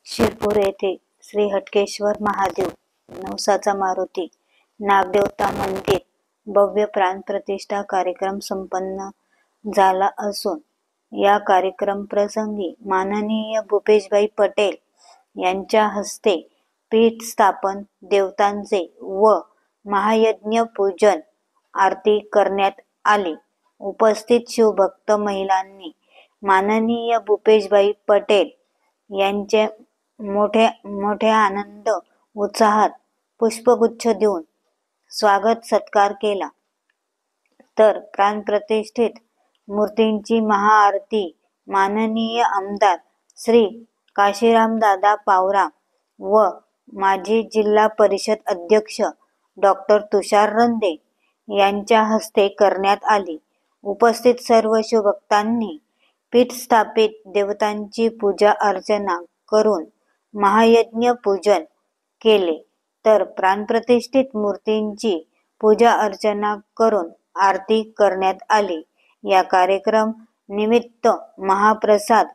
शिरपूर येथे श्री हटकेश्वर महादेव नवसाचा मारुती नागदेवता मंदिर भव्य प्राणप्रतिष्ठा कार्यक्रम संपन्न झाला असून या कार्यक्रम प्रसंगी माननीय भूपेशभाई पटेल यांच्या हस्ते पीठ स्थापन, देवतांचे व महायज्ञ पूजन आरती करण्यात आली। उपस्थित शिवभक्त महिलांनी माननीय भूपेशभाई पटेल यांचे मोठ्या आनंद उत्साहात पुष्पगुच्छ देऊन स्वागत सत्कार केला। तर प्राणप्रतिष्ठित मूर्तींची महाआरती माननीय आमदार श्री काशीरामदादा पावरा व माजी जिल्हा परिषद अध्यक्ष डॉक्टर तुषार रंदे यांच्या हस्ते करण्यात आली। उपस्थित सर्व शिवभक्तांनी पीठ स्थापित देवतांची पूजा अर्चना करून महायज्ञ पूजन केले, तर प्राणप्रतिष्ठित मूर्तींची पूजा अर्चना करून आरती करण्यात आली। या कार्यक्रम निमित्त महाप्रसाद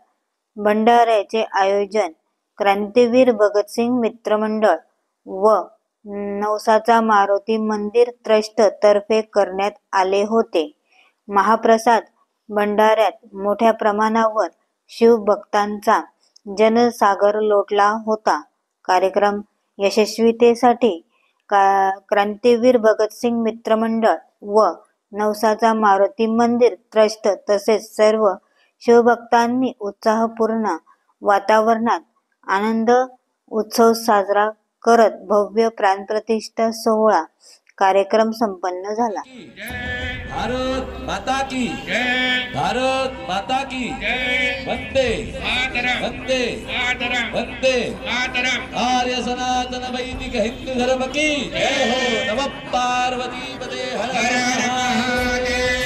भंडाऱ्याचे आयोजन क्रांतीवीर भगतसिंग मित्रमंडळ व नवसाचा मारुती मंदिर ट्रस्ट तर्फे करण्यात आले होते। महाप्रसाद भंडाऱ्यात मोठ्या प्रमाणावर शिवभक्तांचा जनसागर लोटला होता। कार्यक्रम यशस्वीतेसाठी क्रांतीवीर भगतसिंग मित्रमंडळ व नवसाचा मारुती मंदिर ट्रस्ट तसेच सर्व शिवभक्तांनी उत्साहपूर्ण वातावरणात आनंद उत्सव साजरा करत भव्य प्राणप्रतिष्ठा सोहळा कार्यक्रम संपन्न झाला। भारत माता की जय, भारत माता की जय, वंदे मातरम, वंदे मातरम, वंदे मातरम। आर्य सनातन वैदिक हिंदू धर्म की जय हो। नमः पार्वती पते हर हर महादेव।